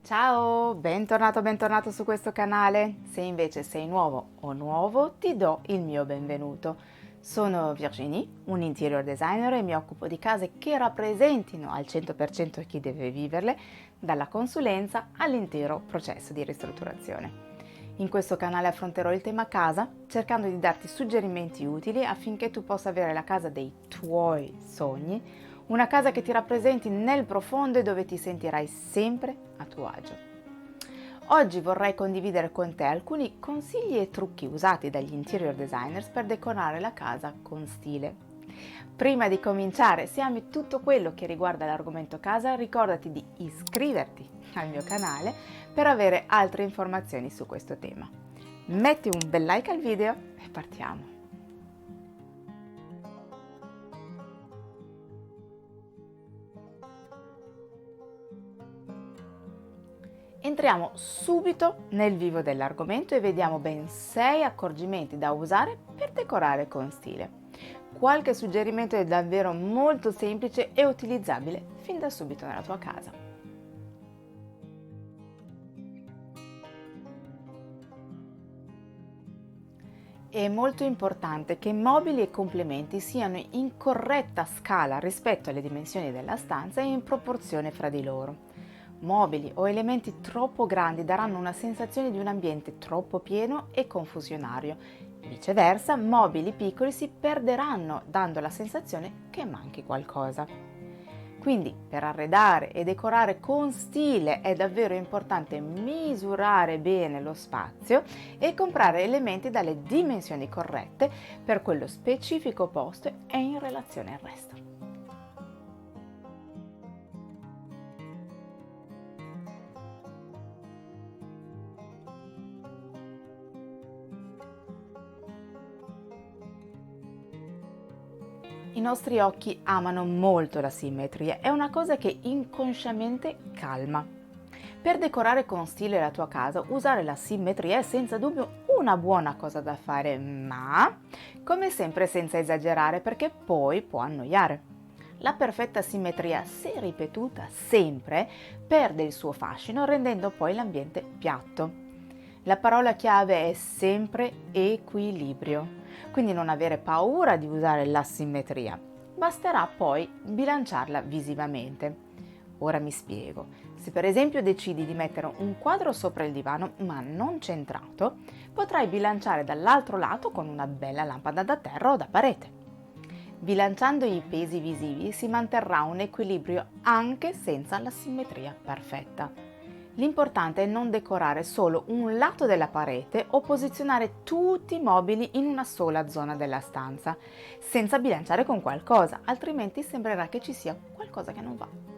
Ciao, bentornato su questo canale. Se invece sei nuovo o nuovo, ti do il mio benvenuto. Sono Virginie, un interior designer e mi occupo di case che rappresentino al 100% chi deve viverle, dalla consulenza all'intero processo di ristrutturazione. In questo canale affronterò il tema casa, cercando di darti suggerimenti utili affinché tu possa avere la casa dei tuoi sogni, una casa che ti rappresenti nel profondo e dove ti sentirai sempre a tuo agio. Oggi vorrei condividere con te alcuni consigli e trucchi usati dagli interior designers per decorare la casa con stile. Prima di cominciare, se ami tutto quello che riguarda l'argomento casa, ricordati di iscriverti al mio canale per avere altre informazioni su questo tema. Metti un bel like al video e partiamo! Entriamo subito nel vivo dell'argomento e vediamo ben 6 accorgimenti da usare per decorare con stile. Qualche suggerimento è davvero molto semplice e utilizzabile fin da subito nella tua casa. È molto importante che mobili e complementi siano in corretta scala rispetto alle dimensioni della stanza e in proporzione fra di loro. Mobili o elementi troppo grandi daranno una sensazione di un ambiente troppo pieno e confusionario. Viceversa, mobili piccoli si perderanno dando la sensazione che manchi qualcosa. Quindi, per arredare e decorare con stile è davvero importante misurare bene lo spazio e comprare elementi dalle dimensioni corrette per quello specifico posto e in relazione al resto. I nostri occhi amano molto la simmetria, è una cosa che inconsciamente calma. Per decorare con stile la tua casa, usare la simmetria è senza dubbio una buona cosa da fare, ma come sempre senza esagerare perché poi può annoiare. La perfetta simmetria, se ripetuta sempre, perde il suo fascino rendendo poi l'ambiente piatto. La parola chiave è sempre equilibrio, quindi non avere paura di usare la simmetria, basterà poi bilanciarla visivamente. Ora mi spiego, se per esempio decidi di mettere un quadro sopra il divano ma non centrato, potrai bilanciare dall'altro lato con una bella lampada da terra o da parete. Bilanciando i pesi visivi si manterrà un equilibrio anche senza la simmetria perfetta. L'importante è non decorare solo un lato della parete o posizionare tutti i mobili in una sola zona della stanza, senza bilanciare con qualcosa, altrimenti sembrerà che ci sia qualcosa che non va.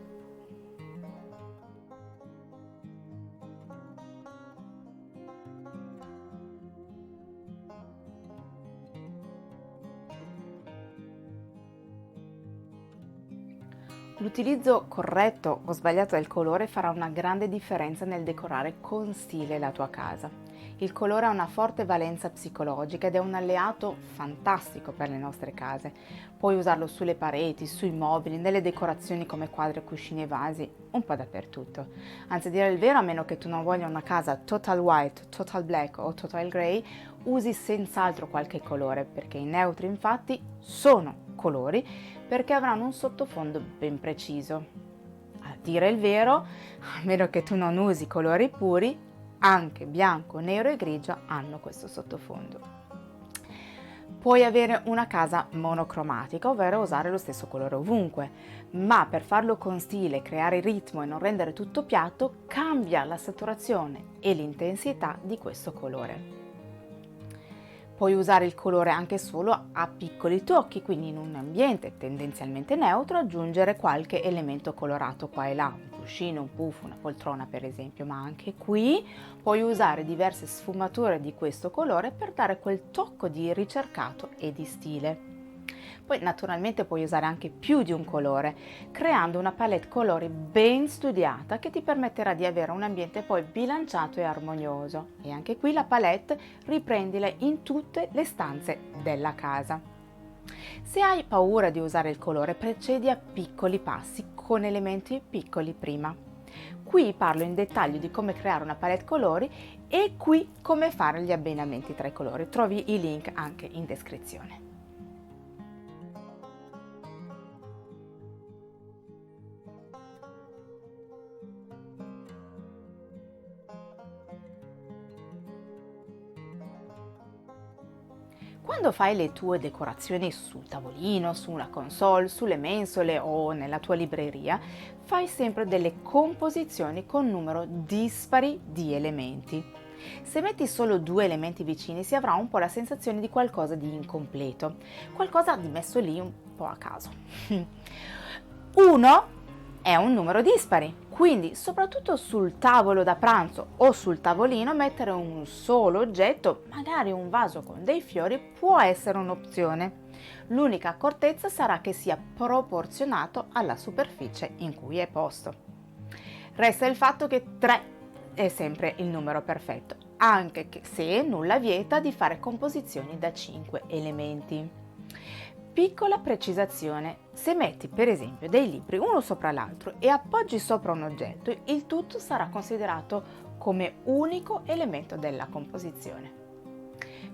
L'utilizzo corretto o sbagliato del colore farà una grande differenza nel decorare con stile la tua casa. Il colore ha una forte valenza psicologica ed è un alleato fantastico per le nostre case. Puoi usarlo sulle pareti, sui mobili, nelle decorazioni come quadri, cuscini e vasi, un po' dappertutto. Anzi, a dire il vero, a meno che tu non voglia una casa total white, total black o total grey, usi senz'altro qualche colore, perché i neutri infatti sono colori perché avranno un sottofondo ben preciso. A dire il vero, a meno che tu non usi colori puri, anche bianco, nero e grigio hanno questo sottofondo. Puoi avere una casa monocromatica, ovvero usare lo stesso colore ovunque, ma per farlo con stile, creare ritmo e non rendere tutto piatto, cambia la saturazione e l'intensità di questo colore. Puoi usare il colore anche solo a piccoli tocchi, quindi in un ambiente tendenzialmente neutro aggiungere qualche elemento colorato qua e là, un cuscino, un puff, una poltrona per esempio, ma anche qui puoi usare diverse sfumature di questo colore per dare quel tocco di ricercato e di stile. Poi naturalmente puoi usare anche più di un colore, creando una palette colori ben studiata che ti permetterà di avere un ambiente poi bilanciato e armonioso. E anche qui la palette riprendila in tutte le stanze della casa. Se hai paura di usare il colore, procedi a piccoli passi con elementi piccoli prima. Qui parlo in dettaglio di come creare una palette colori e qui come fare gli abbinamenti tra i colori. Trovi i link anche in descrizione. Quando fai le tue decorazioni sul tavolino, su una console, sulle mensole o nella tua libreria, fai sempre delle composizioni con numero dispari di elementi. Se metti solo due elementi vicini si avrà un po' la sensazione di qualcosa di incompleto, qualcosa di messo lì un po' a caso. 1 è un numero dispari, quindi soprattutto sul tavolo da pranzo o sul tavolino mettere un solo oggetto, magari un vaso con dei fiori, può essere un'opzione. L'unica accortezza sarà che sia proporzionato alla superficie in cui è posto. Resta il fatto che 3 è sempre il numero perfetto, anche se nulla vieta di fare composizioni da 5 elementi. Piccola precisazione: se metti per esempio dei libri uno sopra l'altro e appoggi sopra un oggetto, il tutto sarà considerato come unico elemento della composizione.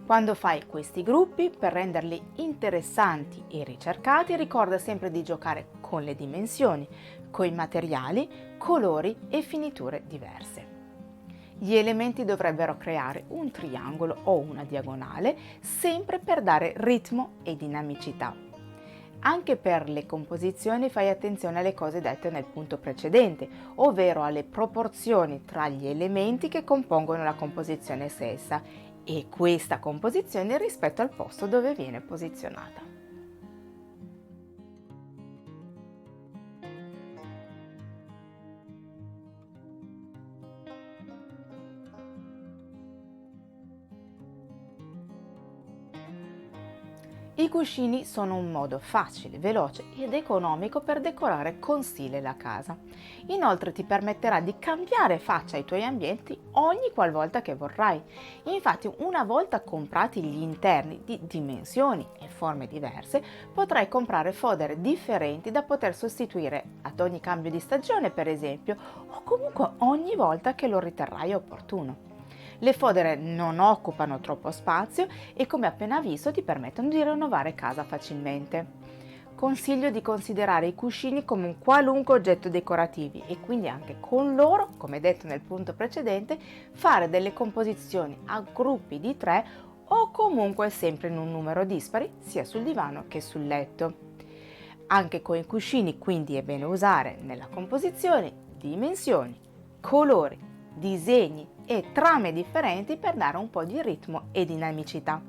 Quando fai questi gruppi, per renderli interessanti e ricercati, ricorda sempre di giocare con le dimensioni, con i materiali, colori e finiture diverse. Gli elementi dovrebbero creare un triangolo o una diagonale, sempre per dare ritmo e dinamicità. Anche per le composizioni fai attenzione alle cose dette nel punto precedente, ovvero alle proporzioni tra gli elementi che compongono la composizione stessa e questa composizione rispetto al posto dove viene posizionata. I cuscini sono un modo facile, veloce ed economico per decorare con stile la casa. Inoltre ti permetterà di cambiare faccia ai tuoi ambienti ogni qualvolta che vorrai. Infatti, una volta comprati gli interni di dimensioni e forme diverse, potrai comprare fodere differenti da poter sostituire ad ogni cambio di stagione, per esempio, o comunque ogni volta che lo riterrai opportuno. Le fodere non occupano troppo spazio e, come appena visto, ti permettono di rinnovare casa facilmente. Consiglio di considerare i cuscini come un qualunque oggetto decorativo e quindi anche con loro, come detto nel punto precedente, fare delle composizioni a gruppi di 3 o comunque sempre in un numero dispari sia sul divano che sul letto. Anche con i cuscini quindi è bene usare nella composizione dimensioni, colori, disegni e trame differenti per dare un po' di ritmo e dinamicità.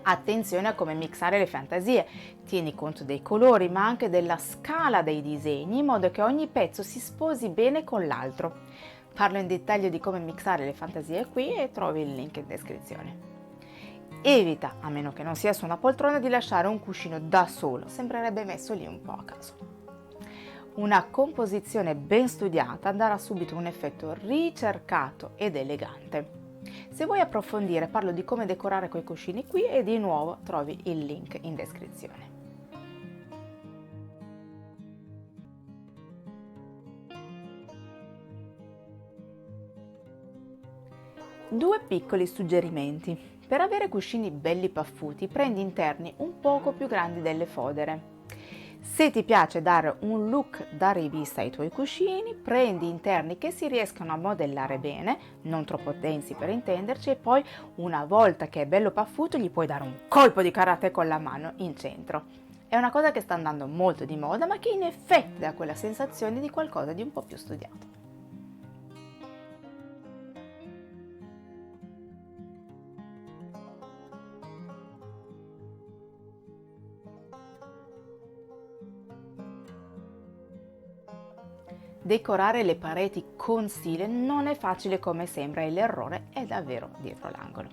Attenzione a come mixare le fantasie, tieni conto dei colori ma anche della scala dei disegni in modo che ogni pezzo si sposi bene con l'altro. Parlo in dettaglio di come mixare le fantasie qui e trovi il link in descrizione. Evita, a meno che non sia su una poltrona, di lasciare un cuscino da solo, sembrerebbe messo lì un po' a caso. Una composizione ben studiata darà subito un effetto ricercato ed elegante. Se vuoi approfondire parlo di come decorare quei cuscini qui e di nuovo trovi il link in descrizione. Due piccoli suggerimenti. Per avere cuscini belli paffuti, prendi interni un poco più grandi delle fodere. Se ti piace dare un look da rivista ai tuoi cuscini, prendi interni che si riescano a modellare bene, non troppo densi per intenderci, e poi una volta che è bello paffuto gli puoi dare un colpo di karate con la mano in centro. È una cosa che sta andando molto di moda, ma che in effetti dà quella sensazione di qualcosa di un po' più studiato. Decorare le pareti con stile non è facile come sembra e l'errore è davvero dietro l'angolo.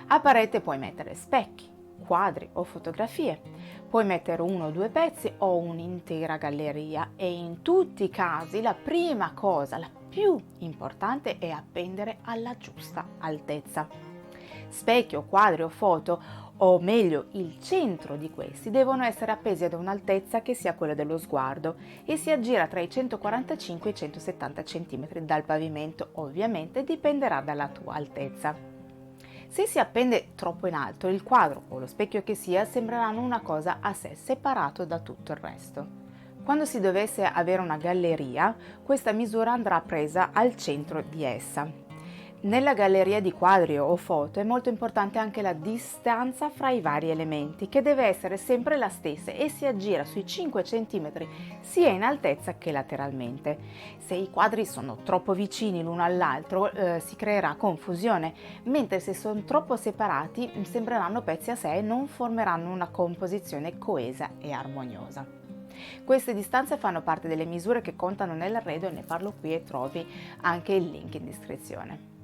A parete puoi mettere specchi, quadri o fotografie, puoi mettere uno o due pezzi o un'intera galleria e in tutti i casi la prima cosa, la più importante, è appendere alla giusta altezza. Specchio, quadri o foto o meglio il centro di questi, devono essere appesi ad un'altezza che sia quella dello sguardo e si aggira tra i 145 e i 170 cm dal pavimento, ovviamente dipenderà dalla tua altezza. Se si appende troppo in alto, il quadro o lo specchio che sia sembreranno una cosa a sé, separato da tutto il resto. Quando si dovesse avere una galleria, questa misura andrà presa al centro di essa. Nella galleria di quadri o foto è molto importante anche la distanza fra i vari elementi, che deve essere sempre la stessa e si aggira sui 5 cm sia in altezza che lateralmente. Se i quadri sono troppo vicini l'uno all'altro si creerà confusione, mentre se sono troppo separati sembreranno pezzi a sé e non formeranno una composizione coesa e armoniosa. Queste distanze fanno parte delle misure che contano nell'arredo e ne parlo qui e trovi anche il link in descrizione.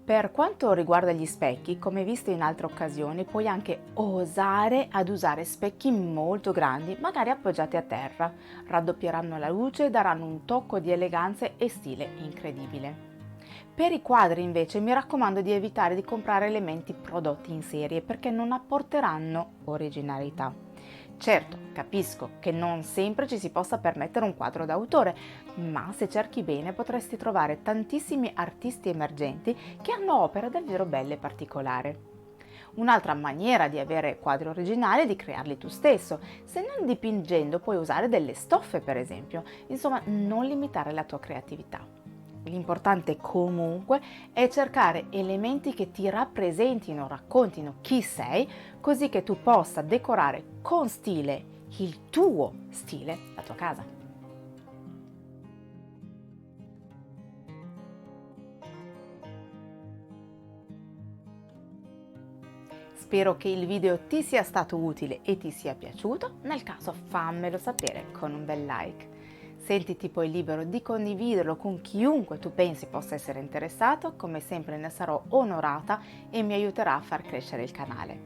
Per quanto riguarda gli specchi, come visto in altre occasioni, puoi anche osare ad usare specchi molto grandi, magari appoggiati a terra. Raddoppieranno la luce e daranno un tocco di eleganza e stile incredibile. Per i quadri invece mi raccomando di evitare di comprare elementi prodotti in serie perché non apporteranno originalità. Certo, capisco che non sempre ci si possa permettere un quadro d'autore, ma se cerchi bene potresti trovare tantissimi artisti emergenti che hanno opere davvero belle e particolari. Un'altra maniera di avere quadri originali è di crearli tu stesso. Se non dipingendo puoi usare delle stoffe, per esempio. Insomma, non limitare la tua creatività. L'importante comunque è cercare elementi che ti rappresentino, raccontino chi sei, così che tu possa decorare con stile, il tuo stile, la tua casa. Spero che il video ti sia stato utile e ti sia piaciuto, nel caso fammelo sapere con un bel like. Sentiti poi libero di condividerlo con chiunque tu pensi possa essere interessato, come sempre ne sarò onorata e mi aiuterà a far crescere il canale.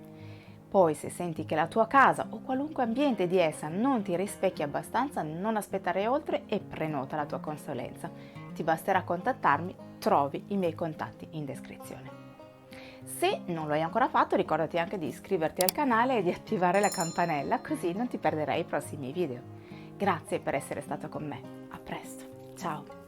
Poi se senti che la tua casa o qualunque ambiente di essa non ti rispecchia abbastanza, non aspettare oltre e prenota la tua consulenza. Ti basterà contattarmi, trovi i miei contatti in descrizione. Se non lo hai ancora fatto, ricordati anche di iscriverti al canale e di attivare la campanella, così non ti perderai i prossimi video. Grazie per essere stato con me. A presto. Ciao.